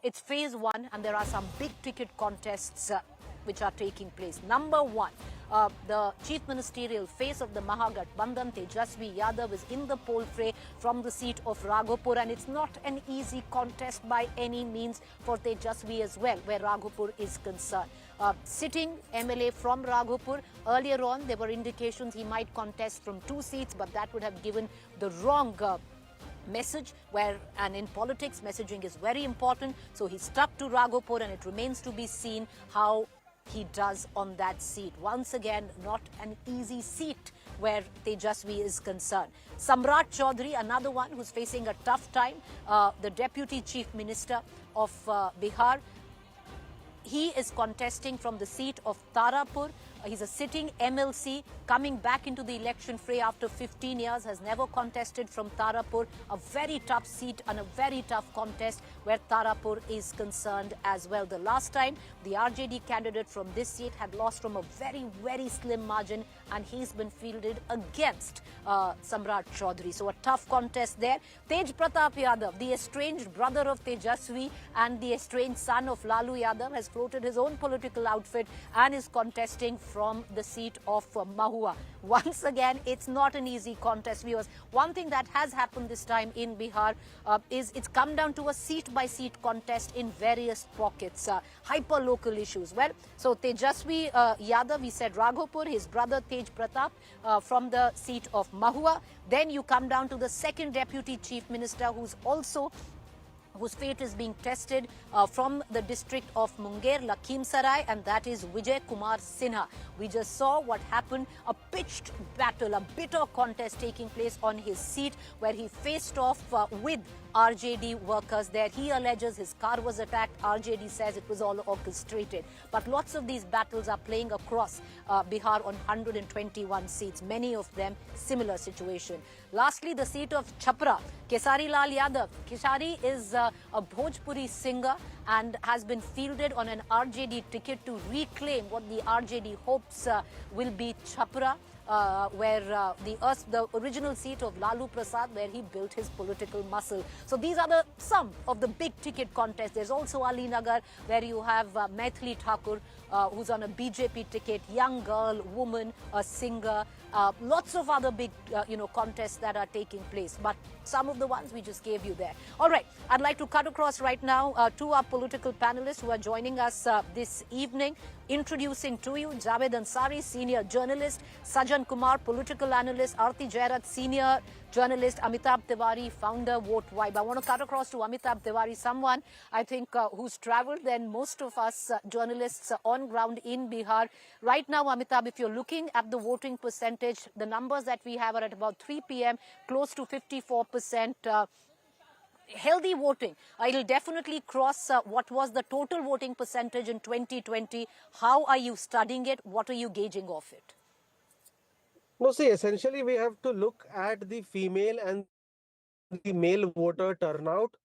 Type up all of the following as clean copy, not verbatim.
It's phase one, and there are some big ticket contests which are taking place. Number one, the chief ministerial face of the Mahagathbandhan, Tejashwi Yadav, is in the poll fray from the seat of Raghopur, and it's not an easy contest by any means for Tejashwi as well, where Raghopur is concerned. Sitting MLA from Raghopur, earlier on there were indications he might contest from 2 seats, but that would have given the wrong message, and in politics messaging is very important. So he stuck to Raghopur, and it remains to be seen how he does on that seat. Once again, not an easy seat where Tejashwi is concerned. Samrat Chaudhary, another one who's facing a tough time, the Deputy Chief Minister of Bihar. He is contesting from the seat of Tarapur. He's a sitting MLC coming back into the election fray after 15 years, has never contested from Tarapur. A very tough seat and a very tough contest where Tarapur is concerned as well. The last time, the RJD candidate from this seat had lost from a very, very slim margin, and he's been fielded against Samrat Chaudhary. So a tough contest there. Tej Pratap Yadav, the estranged brother of Tejashwi and the estranged son of Lalu Yadav, has floated his own political outfit and is contesting from the seat of Mahua. Once again, it's not an easy contest, viewers. One thing that has happened this time in Bihar is it's come down to a seat-by-seat contest in various pockets, hyper-local issues. Well, so Tejashwi Yadav, we said Raghopur, his brother Tej Pratap from the seat of Mahua. Then you come down to the second Deputy Chief Minister, whose fate is being tested from the district of Munger, Lakhimpur, and that is Vijay Kumar Sinha. We just saw what happened, a pitched battle, a bitter contest taking place on his seat where he faced off with RJD workers there. He alleges his car was attacked. RJD says it was all orchestrated. But lots of these battles are playing across Bihar on 121 seats, many of them similar situation. Lastly, the seat of Chhapra, Kesari Lal Yadav. Kesari is a Bhojpuri singer and has been fielded on an RJD ticket to reclaim what the RJD hopes will be Chhapra, where the original seat of Lalu Prasad, where he built his political muscle. So these are some of the big ticket contests. There's also Ali Nagar, where you have Maithili Thakur, who's on a BJP ticket, young girl, woman, a singer. Lots of other big, contests that are taking place. But some of the ones we just gave you there. All right, I'd like to cut across right now to our political panelists who are joining us this evening. Introducing to you Javed Ansari, senior journalist, Sajan Kumar, political analyst, Arti Jairat, senior journalist, Amitabh Tiwari, founder, Vote Vibe. I want to cut across to Amitabh Tiwari, someone I think who's traveled than most of us journalists on ground in Bihar. Right now, Amitabh, if you're looking at the voting percentage, the numbers that we have are at about 3 p.m., close to 54%. Healthy voting. It'll definitely cross what was the total voting percentage in 2020. How are you studying it? What are you gauging off it? No, see, essentially we have to look at the female and the male voter turnout,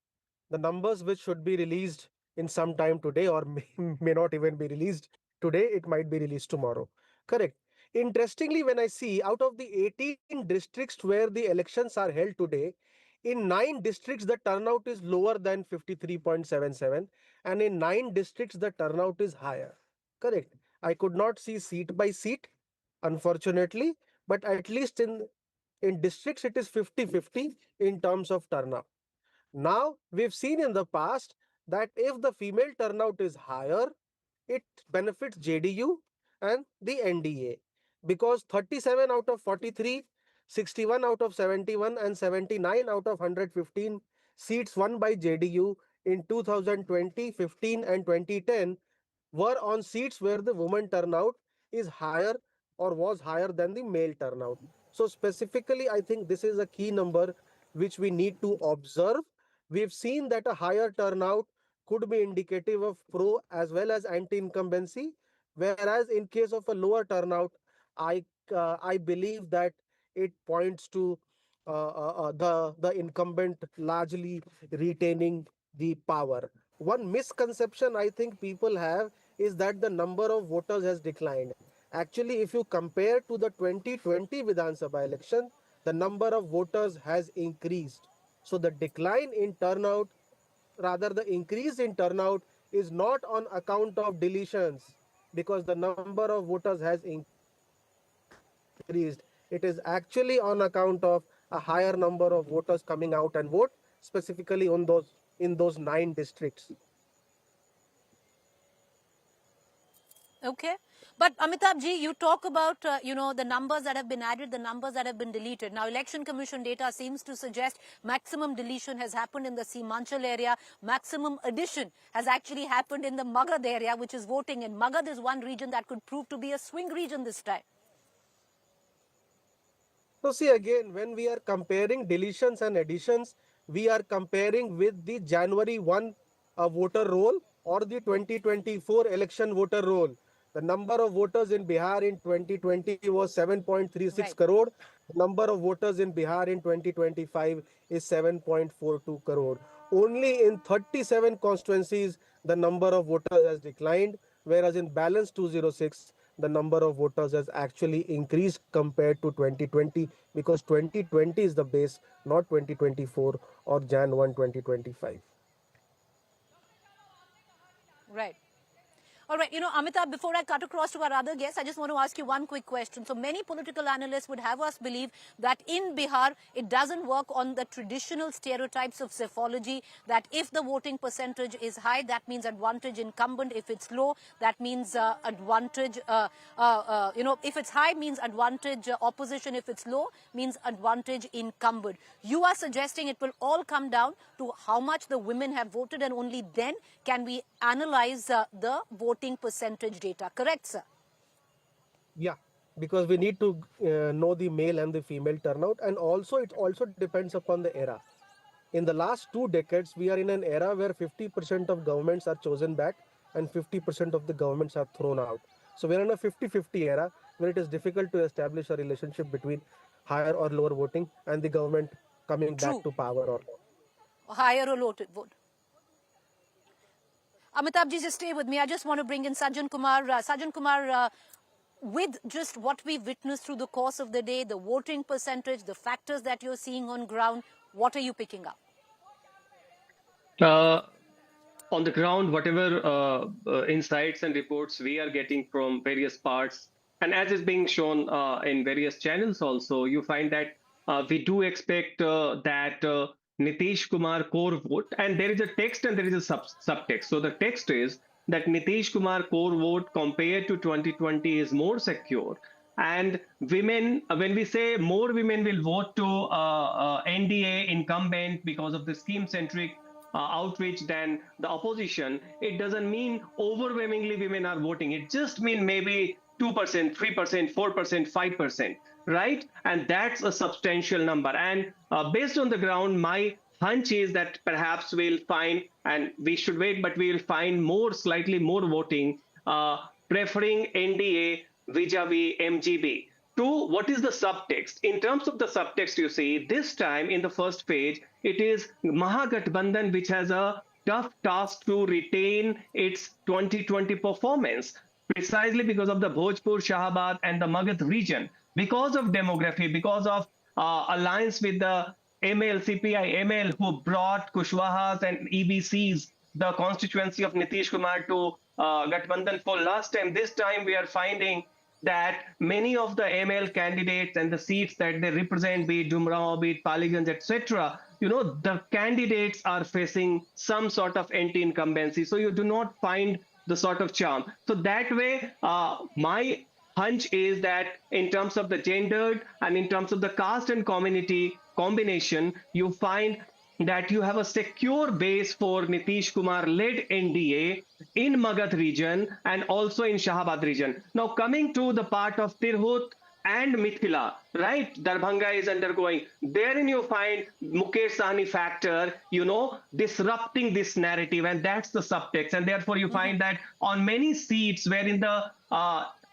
the numbers which should be released in some time today or may not even be released today. It might be released tomorrow. Correct. Interestingly, when I see out of the 18 districts where the elections are held today, in 9 districts, the turnout is lower than 53.77, and in 9 districts, the turnout is higher. Correct. I could not see seat by seat, unfortunately, but at least in districts, it is 50-50 in terms of turnout. Now, we've seen in the past that if the female turnout is higher, it benefits JDU and the NDA, because 37 out of 43, 61 out of 71 and 79 out of 115 seats won by JDU in 2020, 15 and 2010 were on seats where the woman turnout is higher or was higher than the male turnout. So specifically, I think this is a key number which we need to observe. We've seen that a higher turnout could be indicative of pro as well as anti-incumbency, whereas in case of a lower turnout, I believe that it points to the incumbent largely retaining the power. One misconception I think people have is that the number of voters has declined. Actually, if you compare to the 2020 Vidhan Sabha election, the number of voters has increased. So the decline in turnout rather the increase in turnout is not on account of deletions, because the number of voters has increased. It is actually on account of a higher number of voters coming out and vote, specifically on those in those 9 districts. Okay. But Amitabh ji, you talk about, the numbers that have been added, the numbers that have been deleted. Now, Election Commission data seems to suggest maximum deletion has happened in the Seemanchal area. Maximum addition has actually happened in the Magad area, which is voting. And Magad is one region that could prove to be a swing region this time. So see, again, when we are comparing deletions and additions, we are comparing with the January 1 voter roll or the 2024 election voter roll. The number of voters in Bihar in 2020 was 7.36 Right. crore. The number of voters in Bihar in 2025 is 7.42 crore. Only in 37 constituencies, the number of voters has declined, whereas in balance 206, the number of voters has actually increased compared to 2020, because 2020 is the base, not 2024 or Jan 1, 2025. Right. All right, Amitabh, before I cut across to our other guests, I just want to ask you one quick question. So many political analysts would have us believe that in Bihar, it doesn't work on the traditional stereotypes of psephology, that if the voting percentage is high, that means advantage incumbent. If it's low, that means advantage, if it's high means advantage opposition. If it's low, means advantage incumbent. You are suggesting it will all come down to how much the women have voted, and only then can we analyze the voting percentage data. Correct, sir? Yeah, because we need to know the male and the female turnout, and also it also depends upon the era. In the last 2 decades, we are in an era where 50% of governments are chosen back and 50% of the governments are thrown out. So we're in a 50-50 era where it is difficult to establish a relationship between higher or lower voting and the government coming back True. to power or not. Higher or low vote. Amitabh ji, just stay with me. I just want to bring in Sajjan Kumar. Sajjan Kumar, with just what we've witnessed through the course of the day, the voting percentage, the factors that you're seeing on ground, what are you picking up? On the ground, whatever insights and reports we are getting from various parts, and as is being shown in various channels also, you find that we do expect that Nitish Kumar core vote, and there is a text and there is a subtext. So the text is that Nitish Kumar core vote compared to 2020 is more secure. And women, when we say more women will vote to NDA incumbent because of the scheme-centric outreach than the opposition, it doesn't mean overwhelmingly women are voting. It just means maybe 2%, 3%, 4%, 5%, right? And that's a substantial number. And based on the ground, my hunch is that perhaps we'll find, and we should wait, but we'll find slightly more voting preferring NDA vis-a-vis MGB. Two, what is the subtext? In terms of the subtext, you see, this time in the first page, it is Mahagathbandhan, which has a tough task to retain its 2020 performance, precisely because of the Bhojpur, Shahabad, and the Magad region, because of demography, because of alliance with the ML, CPI, ML, who brought Kushwahas and EBCs, the constituency of Nitish Kumar, to Gathbandhan for last time. This time we are finding that many of the ML candidates and the seats that they represent, be it Dumrao, be it Paliganj, etc., the candidates are facing some sort of anti-incumbency. So you do not find the sort of charm. So that way, my hunch is that in terms of the gendered and in terms of the caste and community combination, you find that you have a secure base for Nitish Kumar-led NDA in Magad region and also in Shahabad region. Now, coming to the part of Tirhut and Mithila, right? Darbhanga is undergoing. Therein you find Mukesh Sahni factor, disrupting this narrative, and that's the subtext. And therefore, you find that on many seats wherein the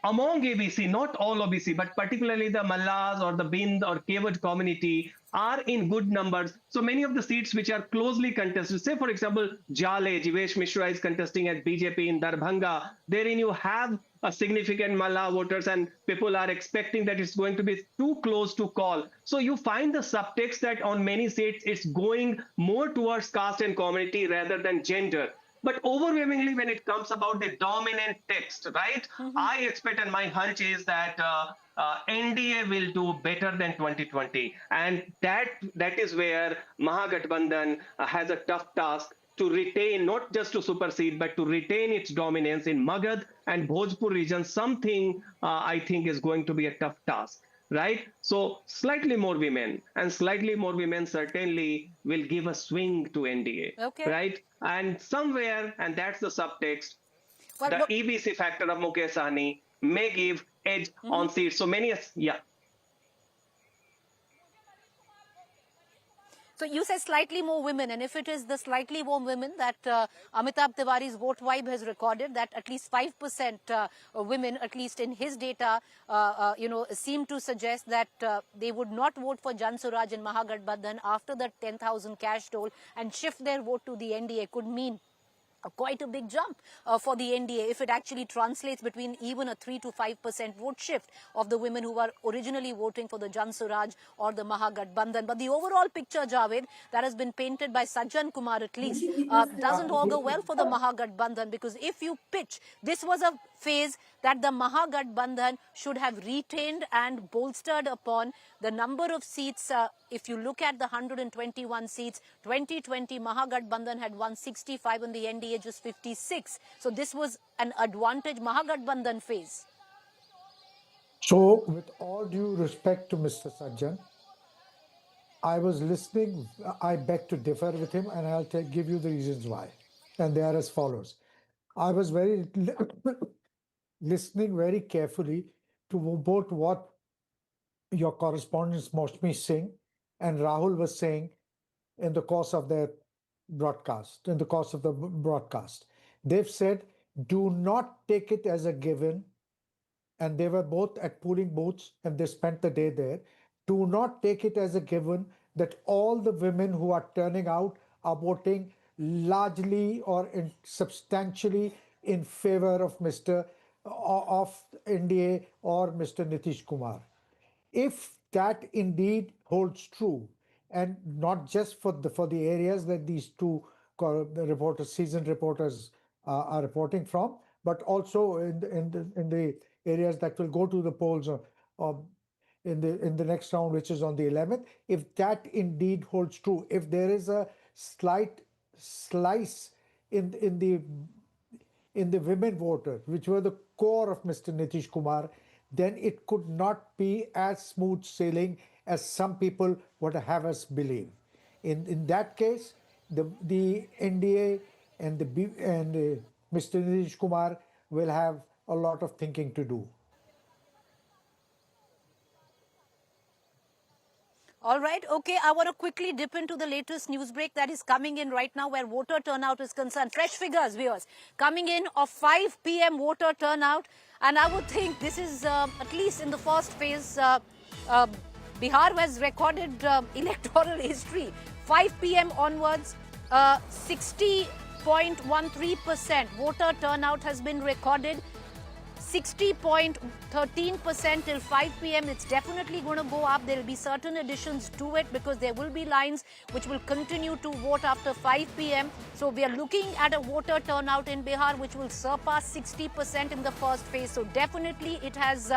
among ABC, not all OBC, but particularly the Mallas or the Bind or Kevad community are in good numbers. So many of the seats which are closely contested, say for example, Jale, Jivesh Mishra is contesting at BJP in Darbhanga, therein you have a significant Malla voters and people are expecting that it's going to be too close to call. So you find the subtext that on many seats it's going more towards caste and community rather than gender. But overwhelmingly, when it comes about the dominant text, right, I expect and my hunch is that NDA will do better than 2020. And that is where Mahagathbandhan has a tough task to retain, not just to supersede, but to retain its dominance in Magad and Bhojpur region, something I think is going to be a tough task. Right? So slightly more women and slightly more women certainly will give a swing to NDA. Okay. Right? And somewhere, and that's the subtext, Well, the look, EBC factor of Mukesh Sahni may give edge on seats. So many, yeah. so you say slightly more women, and if it is the slightly more women that Amitabh Tiwari's vote vibe has recorded, that at least 5% women, at least in his data, seem to suggest that they would not vote for Jan Suraj in Mahagathbandhan after the 10,000 cash toll and shift their vote to the NDA could mean quite a big jump for the NDA if it actually translates between even a 3 to 5% vote shift of the women who were originally voting for the Jan Suraj or the Mahagathbandhan. But the overall picture, Javed, that has been painted by Sajjan Kumar at least, doesn't augur well for the Mahagathbandhan, because if you pitch, this was a phase that the Mahagathbandhan should have retained and bolstered upon. The number of seats, if you look at the 121 seats, 2020 Mahagathbandhan had 165 and the NDA just 56. So this was an advantage Mahagathbandhan phase. So with all due respect to Mr. Sajjan, I was listening, I beg to differ with him, and I'll give you the reasons why. And they are as follows. I was listening very carefully to both what your correspondents Moshmi Singh and Rahul was saying in the course of their broadcast, They've said, do not take it as a given, and they were both at polling booths and they spent the day there. Do not take it as a given that all the women who are turning out are voting largely or substantially in favor of NDA or Mr. Nitish Kumar. If that indeed holds true, and not just for the areas that these two seasoned reporters are reporting from, but also in the areas that will go to the polls in the next round, which is on the 11th. If that indeed holds true, if there is a slight slice in the women voters, which were the core of Mr. Nitish Kumar, then it could not be as smooth sailing as some people would have us believe. In that case, the NDA and Mr. Nitish Kumar will have a lot of thinking to do. All right. Okay. I want to quickly dip into the latest news break that is coming in right now where voter turnout is concerned. Fresh figures, viewers, coming in of 5 p.m. voter turnout. And I would think this is, at least in the first phase, Bihar has recorded electoral history. 5 p.m. onwards, 60.13% voter turnout has been recorded. 60.13% till 5 p.m. It's definitely going to go up. There will be certain additions to it because there will be lines which will continue to vote after 5 p.m. So we are looking at a voter turnout in Bihar which will surpass 60% in the first phase. So definitely it has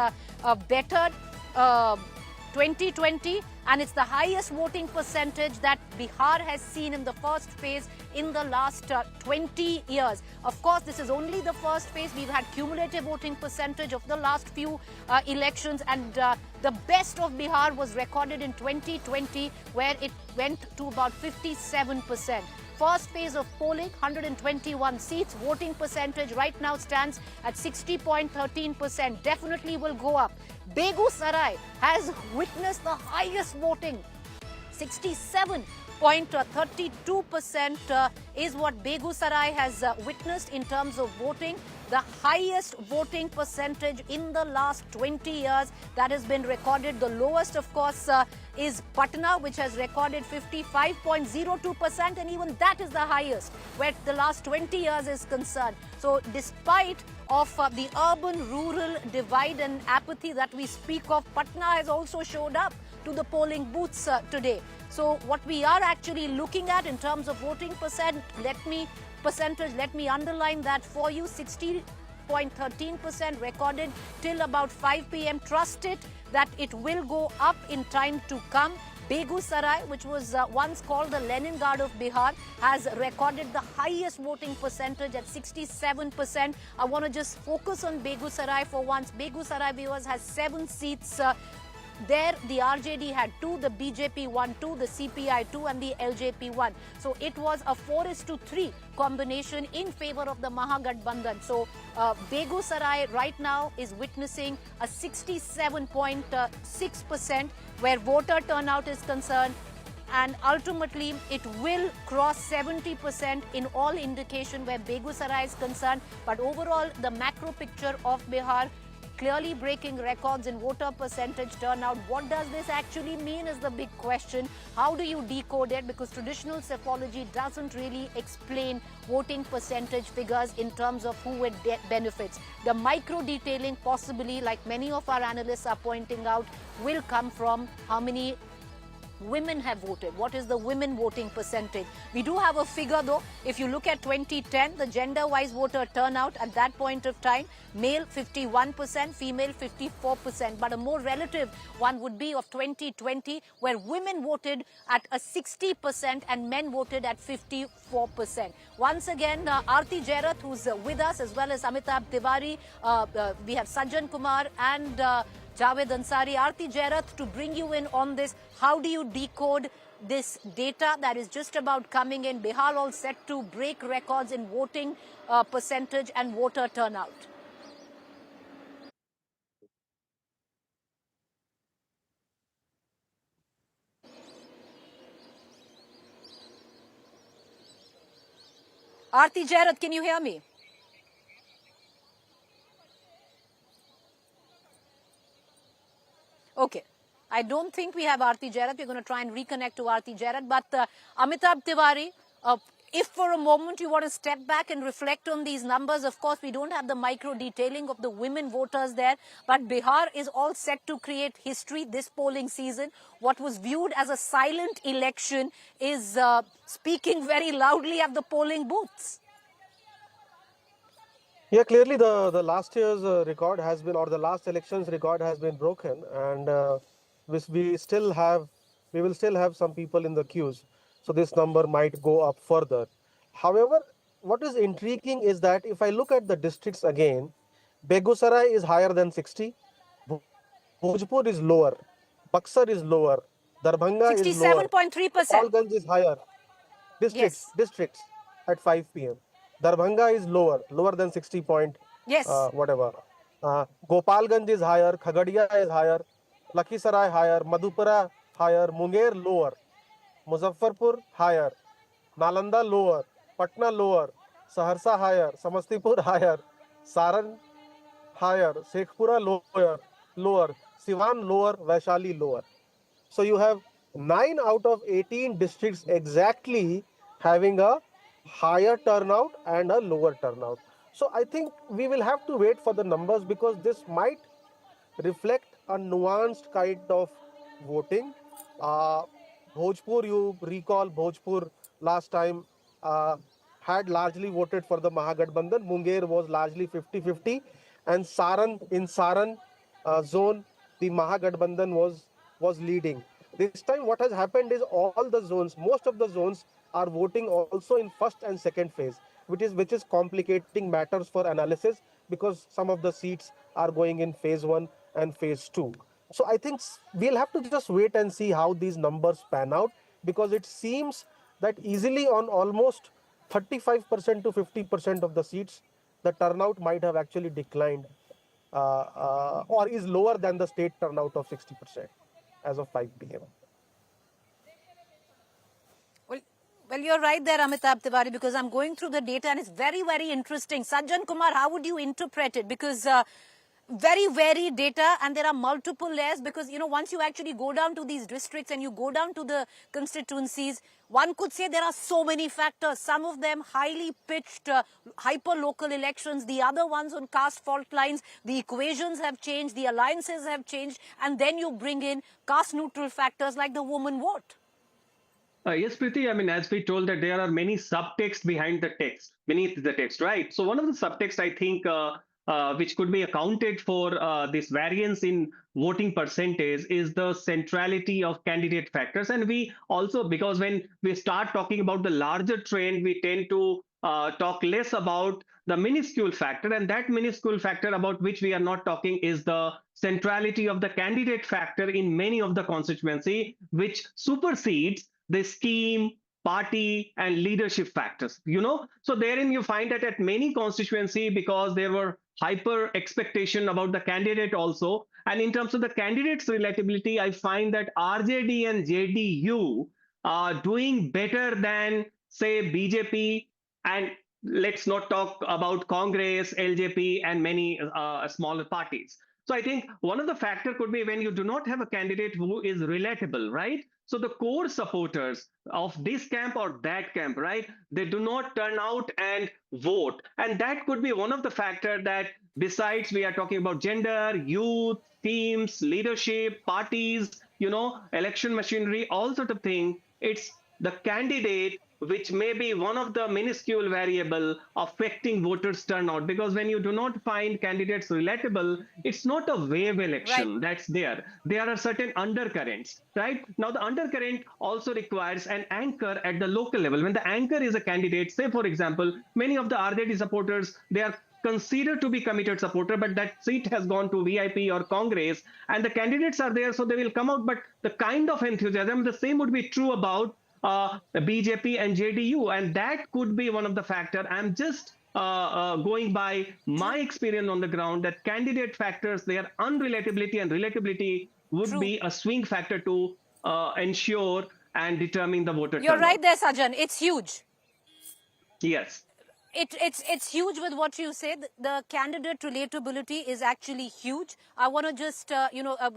bettered 2020, and it's the highest voting percentage that Bihar has seen in the first phase in the last 20 years. Of course, this is only the first phase. We've had cumulative voting percentage of the last few elections, and the best of Bihar was recorded in 2020, where it went to about 57%. First phase of polling, 121 seats. Voting percentage right now stands at 60.13%. Definitely will go up. Begusarai has witnessed the highest voting, 67 46.32% is what Begusarai has witnessed in terms of voting. The highest voting percentage in the last 20 years that has been recorded. The lowest, of course, is Patna, which has recorded 55.02%, and even that is the highest where the last 20 years is concerned. So despite of the urban-rural divide and apathy that we speak of, Patna has also showed up to the polling booths today. So what we are actually looking at in terms of voting let me underline that for you. 60.13% recorded till about 5 p.m. Trust it that it will go up in time to come. Begusarai, which was once called the Leningrad of Bihar, has recorded the highest voting percentage at 67%. I want to just focus on Begusarai for once. Begusarai, viewers, has 7 seats. There, the RJD had 2, the BJP won 2, the CPI 2, and the LJP 1. So it was a 4:3 combination in favor of the Mahagathbandhan. So Begusarai right now is witnessing a 67.6% where voter turnout is concerned. And ultimately, it will cross 70% in all indication where Begusarai is concerned. But overall, the macro picture of Bihar clearly breaking records in voter percentage turnout. What does this actually mean is the big question. How do you decode it? Because traditional psephology doesn't really explain voting percentage figures in terms of who it benefits. The micro detailing possibly, like many of our analysts are pointing out, will come from how many women have voted. What is the women voting percentage? We do have a figure though. If you look at 2010, the gender-wise voter turnout at that point of time, male 51%, female 54%. But a more relative one would be of 2020, where women voted at a 60% and men voted at 54%. Once again, Aarti Jairath, who's with us, as well as Amitabh Tiwari, we have Sajjan Kumar and Javed Ansari. Aarti Jairath, to bring you in on this, how do you decode this data that is just about coming in? Bihar all set to break records in voting percentage and voter turnout. Aarti Jairath, can you hear me? Okay. I don't think we have Aarti Jairath. We're going to try and reconnect to Aarti Jairath. But Amitabh Tiwari, if for a moment you want to step back and reflect on these numbers, of course, we don't have the micro detailing of the women voters there. But Bihar is all set to create history this polling season. What was viewed as a silent election is speaking very loudly at the polling booths. Yeah, clearly the last year's record has been, or the last election's record has been broken, and we will still have some people in the queues, so this number might go up further. However, what is intriguing is that if I look at the districts again, Begusarai is higher than 60, Bhojpur is lower, Buxar is lower, Darbhanga is lower, 67.3%. Gopalganj is higher. Districts at 5 p.m. Darbhanga is lower than 60 point. Yes. Whatever. Gopalganj is higher, Khagadia is higher, Lakhisarai higher, Madhupura higher, Munger lower, Muzaffarpur higher, Nalanda lower, Patna lower, Saharsa higher, Samastipur higher, Saran higher, Shekhpura lower, Siwan lower, Vaishali lower. So you have 9 out of 18 districts exactly having a higher turnout and a lower turnout. So I think we will have to wait for the numbers, because this might reflect a nuanced kind of voting. Bhojpur, you recall Bhojpur last time had largely voted for the Mahagathbandhan. Munger was largely 50-50, and Saran zone, the Mahagathbandhan was leading. This time what has happened is all the zones, most of the zones are voting also in first and second phase, which is complicating matters for analysis, because some of the seats are going in phase 1 and phase 2. So I think we'll have to just wait and see how these numbers pan out, because it seems that easily on almost 35% to 50% of the seats, the turnout might have actually declined or is lower than the state turnout of 60% as of 5 p.m. Well, you're right there, Amitabh Tiwari, because I'm going through the data and it's very, very interesting. Sajjan Kumar, how would you interpret it? Because very varied data and there are multiple layers because, once you actually go down to these districts and you go down to the constituencies, one could say there are so many factors, some of them highly pitched, hyper-local elections, the other ones on caste fault lines, the equations have changed, the alliances have changed, and then you bring in caste-neutral factors like the woman vote. Yes, Preeti. I mean, as we told that there are many subtext beneath the text, right? So one of the subtext, I think, which could be accounted for this variance in voting percentage is the centrality of candidate factors. And we also, because when we start talking about the larger trend, we tend to talk less about the minuscule factor. And that minuscule factor about which we are not talking is the centrality of the candidate factor in many of the constituency, which supersedes the scheme, party, and leadership factors. So therein you find that at many constituency, because there were hyper expectation about the candidate also, and in terms of the candidate's relatability, I find that RJD and JDU are doing better than say BJP, and let's not talk about Congress, LJP, and many smaller parties. So I think one of the factor could be when you do not have a candidate who is relatable, right? So the core supporters of this camp or that camp, right? They do not turn out and vote. And that could be one of the factors that besides we are talking about gender, youth, teams, leadership, parties, election machinery, all sort of thing. It's the candidate which may be one of the minuscule variable affecting voters turnout, because when you do not find candidates relatable, it's not a wave election that's there are certain undercurrents, right? Now the undercurrent also requires an anchor at the local level. When the anchor is a candidate, say for example, many of the RJD supporters, they are considered to be committed supporter, but that seat has gone to VIP or Congress, and the candidates are there, so they will come out. But the kind of enthusiasm, the same would be true about BJP and JDU, and that could be one of the factor. I'm just going by my experience on the ground that candidate factors, their unrelatability and relatability would be a swing factor to ensure and determine the voter You're turnout. right there, Sajjan. It's huge. Yes. It's huge with what you said. The candidate relatability is actually huge. I want to just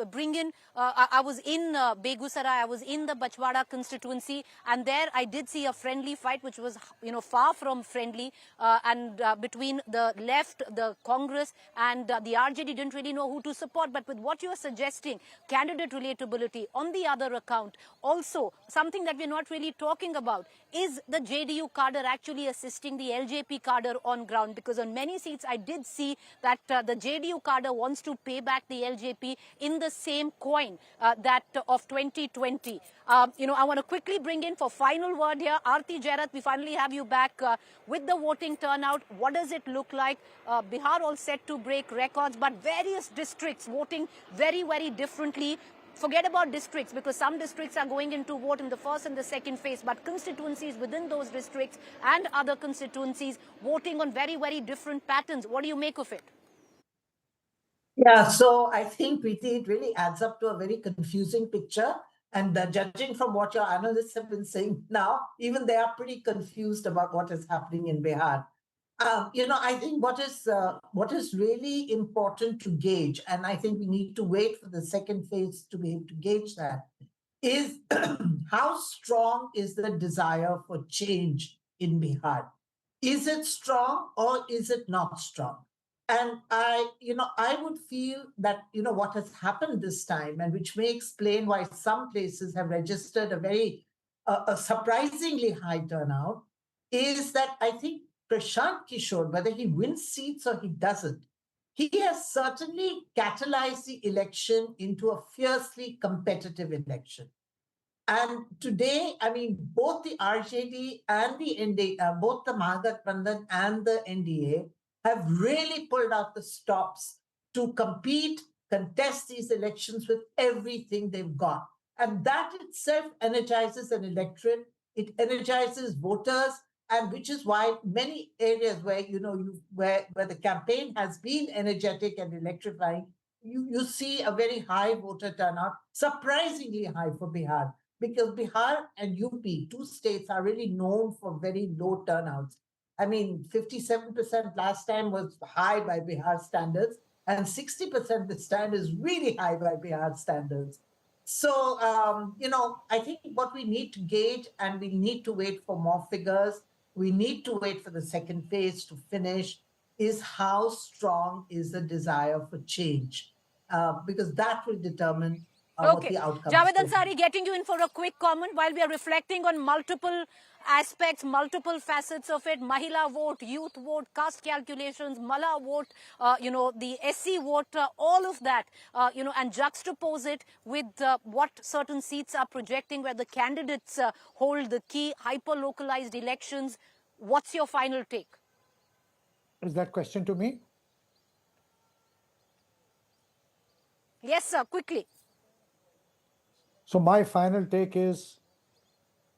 bring in. I was in Begusarai. I was in the Bachwada constituency, and there I did see a friendly fight, which was far from friendly, and between the left, the Congress, and the RJD didn't really know who to support. But with what you are suggesting, candidate relatability on the other account, also something that we're not really talking about is the JDU cadre actually assisting the LJP cadre on ground, because on many seats I did see that the JDU cadre wants to pay back the LJP in the same coin that of 2020. I want to quickly bring in for final word here, Aarti Jairat, we finally have you back with the voting turnout. What does it look like? Bihar all set to break records, but various districts voting very, very differently. Forget about districts, because some districts are going into vote in the first and the second phase, but constituencies within those districts and other constituencies voting on very, very different patterns. What do you make of it? Yeah, so I think, Preeti, it really adds up to a very confusing picture. And judging from what your analysts have been saying now, even they are pretty confused about what is happening in Bihar. I think what is really important to gauge, and I think we need to wait for the second phase to be able to gauge that, is how strong is the desire for change in Bihar? Is it strong or is it not strong? And I would feel that, what has happened this time, and which may explain why some places have registered a very a surprisingly high turnout, is that I think Prashant Kishore, whether he wins seats or he doesn't, he has certainly catalyzed the election into a fiercely competitive election. And today, I mean, both the RJD and the NDA, both the Mahagathbandhan and the NDA have really pulled out the stops to compete, contest these elections with everything they've got. And that itself energizes an electorate, it energizes voters, and which is why many areas where, where the campaign has been energetic and electrifying, you see a very high voter turnout, surprisingly high for Bihar. because Bihar and UP, two states, are really known for very low turnouts. I mean, 57% last time was high by Bihar standards, and 60% this time is really high by Bihar standards. So, I think what we need to gauge, and we need to wait for more figures, we need to wait for the second phase to finish, is how strong is the desire for change, because that will determine what the outcome is. Javed Ansari, getting you in for a quick comment while we are reflecting on multiple aspects, multiple facets of it: Mahila vote, youth vote, caste calculations, Mala vote, the SC vote, all of that, and juxtapose it with what certain seats are projecting where the candidates hold the key hyper-localized elections. What's your final take? Is that question to me? Yes, sir, quickly. So my final take is,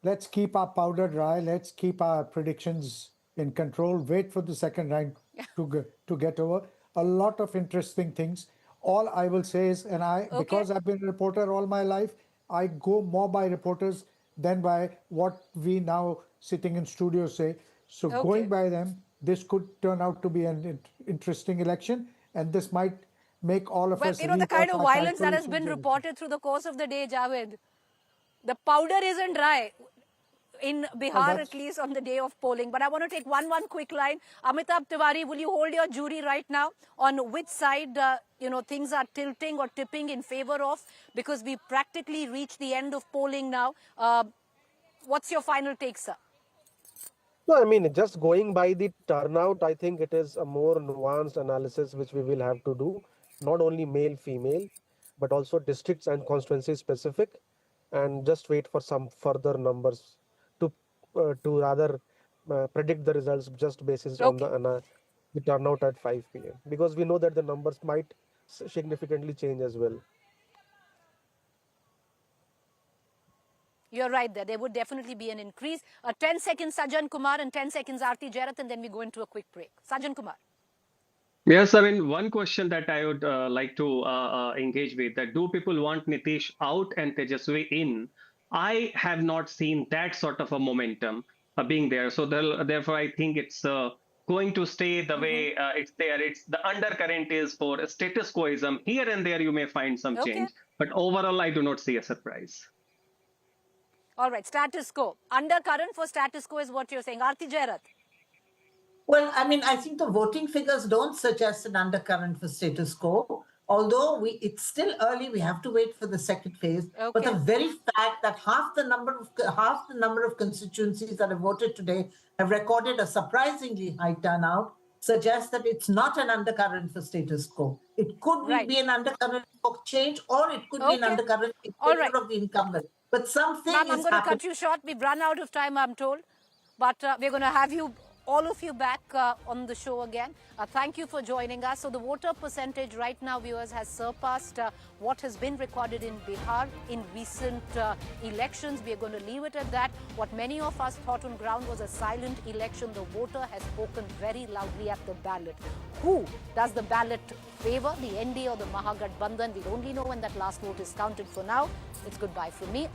let's keep our powder dry. Let's keep our predictions in control. Wait for the second round to get over. A lot of interesting things. All I will say is, because I've been a reporter all my life, I go more by reporters than by what we now sitting in studio say. So going by them, this could turn out to be an interesting election, and this might make all of us... the kind of violence that has been reported through the course of the day, Javed, the powder isn't dry in Bihar, at least on the day of polling. But I want to take one quick line. Amitabh Tiwari, will you hold your jury right now on which side, things are tilting or tipping in favor of? Because we practically reached the end of polling now. What's your final take, sir? No, I mean, just going by the turnout, I think it is a more nuanced analysis which we will have to do. Not only male, female, but also districts and constituency specific, and just wait for some further numbers to rather predict the results just basis on the turnout at 5 p.m. because we know that the numbers might significantly change as well. You're right there. There would definitely be an increase. 10 seconds Sajjan Kumar and 10 seconds Aarti Jairat, and then we go into a quick break. Sajjan Kumar. Yes, I mean, one question that I would like to engage with, that do people want Nitish out and Tejashwi in? I have not seen that sort of a momentum being there. So therefore, I think it's going to stay the way it's there. It's the undercurrent is for status quoism. Here and there, you may find some change. But overall, I do not see a surprise. All right, status quo. Undercurrent for status quo is what you're saying. Aarti Jairat. Well, I mean, I think the voting figures don't suggest an undercurrent for status quo. Although it's still early, we have to wait for the second phase. But the very fact that half the number of constituencies that have voted today have recorded a surprisingly high turnout suggests that it's not an undercurrent for status quo. It could be an undercurrent for change, or it could be an undercurrent in favor of the incumbent. But something I'm going to cut you short. We've run out of time, I'm told. But we're going to have all of you back on the show again. Thank you for joining us. So the voter percentage right now, viewers, has surpassed what has been recorded in Bihar in recent elections. We are going to leave it at that. What many of us thought on ground was a silent election. The voter has spoken very loudly at the ballot. Who does the ballot favor, the NDA or the Mahagathbandhan? We'll only know when that last vote is counted. For now, it's goodbye from me.